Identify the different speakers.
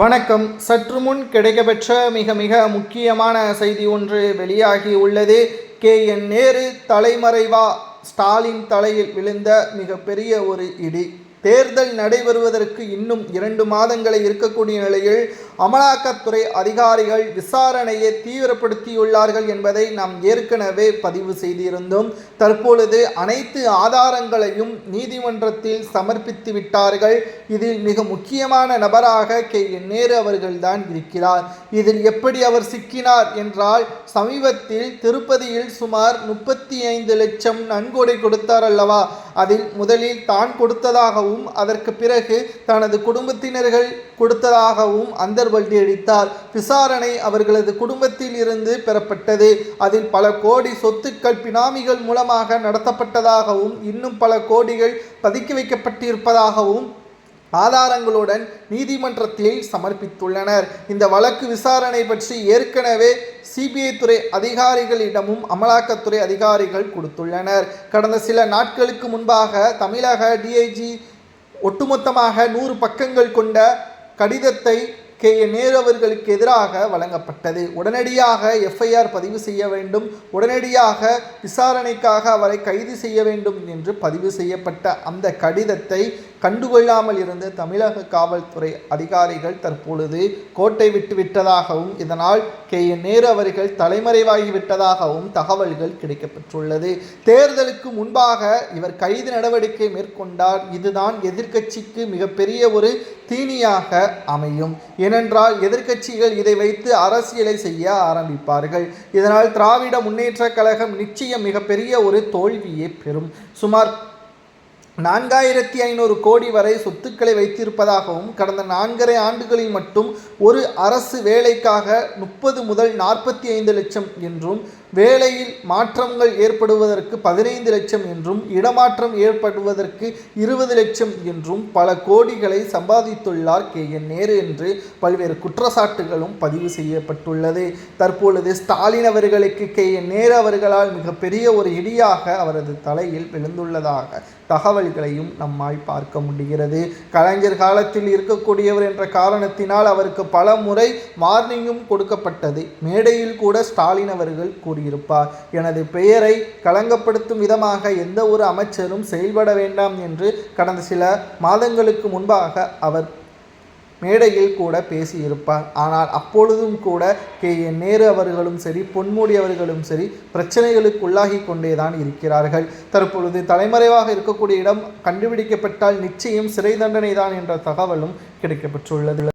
Speaker 1: வணக்கம். சற்று முன் கிடைக்கப்பெற்ற மிக மிக முக்கியமான செய்தி ஒன்று வெளியாகி உள்ளது. KN நேரு தலைமறைவா ஸ்டாலின் தலையில் விழுந்த மிகப்பெரிய ஒரு இடி. தேர்தல் நடைபெறுவதற்கு இன்னும் 2 மாதங்களை இருக்கக்கூடிய நிலையில் அமலாக்கத்துறை அதிகாரிகள் விசாரணையை தீவிரப்படுத்தியுள்ளார்கள் என்பதை நாம் ஏற்கனவே பதிவு செய்திருந்தோம். தற்பொழுது அனைத்து ஆதாரங்களையும் நீதிமன்றத்தில் சமர்ப்பித்து விட்டார்கள். இதில் மிக முக்கியமான நபராக KN நேரு அவர்கள்தான் இருக்கிறார். இதில் எப்படி அவர் சிக்கினார் என்றால், சமீபத்தில் திருப்பதியில் சுமார் 35 லட்சம் நன்கொடை கொடுத்தார் அல்லவா, அதில் முதலில் தான் கொடுத்ததாகவும் அதற்கு பிறகு தனது குடும்பத்தினர்கள் கொடுத்ததாகவும் அந்தர்வல்டி அடித்தார். விசாரணை அவர்களது குடும்பத்தில் இருந்து பெறப்பட்டது. அதில் பல கோடி சொத்துக்கள் பினாமிகள் மூலமாக நடத்தப்பட்டதாகவும் இன்னும் பல கோடிகள் பதுக்கி வைக்கப்பட்டிருப்பதாகவும் ஆதாரங்களுடன் நீதிமன்றத்தில் சமர்ப்பித்துள்ளனர். இந்த வழக்கு விசாரணை பற்றி ஏற்கனவே CBI துறை அதிகாரிகளிடமும் அமலாக்கத்துறை அதிகாரிகள் கொடுத்துள்ளனர். கடந்த சில நாட்களுக்கு முன்பாக தமிழக DIG ஒட்டுமொத்தமாக 100 பக்கங்கள் கொண்ட கடிதத்தை KN நேரு அவர்களுக்கு எதிராக வழங்கப்பட்டது. உடனடியாக FIR பதிவு செய்ய வேண்டும், உடனடியாக விசாரணைக்காக அவரை கைது செய்ய வேண்டும் என்று பதிவு செய்யப்பட்ட அந்த கடிதத்தை கண்டுகொள்ளாமல் இருந்த தமிழக காவல்துறை அதிகாரிகள் தற்பொழுது கோட்டை விட்டதாகவும் இதனால் KN நேரு அவர்கள் தலைமறைவாகிவிட்டதாகவும் தகவல்கள் கிடைக்கப்பெற்றுள்ளது. தேர்தலுக்கு முன்பாக இவர் கைது நடவடிக்கை மேற்கொண்டார். இதுதான் எதிர்க்கட்சிக்கு மிகப்பெரிய ஒரு தீனியாக அமையும். ஏனென்றால் எதிர்க்கட்சிகள் இதை வைத்து அரசியலை செய்ய ஆரம்பிப்பார்கள். இதனால் திராவிட முன்னேற்ற கழகம் நிச்சயம் மிகப்பெரிய ஒரு தோல்வியை பெறும். சுமார் 4500 கோடி வரை சொத்துக்களை வைத்திருப்பதாகவும் கடந்த 4.5 ஆண்டுகளில் மட்டும் ஒரு அரசு வேலைக்காக 30 முதல் 45 லட்சம் என்றும், வேலையில் மாற்றங்கள் ஏற்படுவதற்கு 15 லட்சம் என்றும், இடமாற்றம் ஏற்படுவதற்கு 20 லட்சம் என்றும் பல கோடிகளை சம்பாதித்துள்ளார் KN நேரு என்று பல்வேறு குற்றச்சாட்டுகளும் பதிவு செய்யப்பட்டுள்ளது. தற்பொழுது ஸ்டாலின் அவர்களுக்கு KN நேரு அவர்களால் மிகப்பெரிய ஒரு இடியாக அவரது தலையில் விழுந்துள்ளதாக தகவல்களையும் நம்மால் பார்க்க முடிகிறது. கலைஞர் காலத்தில் இருக்கக்கூடியவர் என்ற காரணத்தினால் அவருக்கு பல முறை வார்னிங்கும் கொடுக்கப்பட்டது. மேடையில் கூட ஸ்டாலின் அவர்கள் கூறியிருப்பார், எனது பெயரை களங்கப்படுத்தும் விதமாக எந்த ஒரு அமைச்சரும் செயல்பட வேண்டாம் என்று கடந்த சில மாதங்களுக்கு முன்பாக அவர் மேடையில் கூட பேசியிருப்பார். ஆனால் அப்பொழுதும் கூட KN நேரு அவர்களும் சரி, பொன்முடி அவர்களும் சரி பிரச்சனைகளுக்கு உள்ளாகி கொண்டேதான் இருக்கிறார்கள். தற்பொழுது தலைமறைவாக இருக்கக்கூடிய இடம் கண்டுபிடிக்கப்பட்டால் நிச்சயம் சிறை தண்டனை தான் என்ற தகவலும் கிடைக்கப்பெற்றுள்ளது.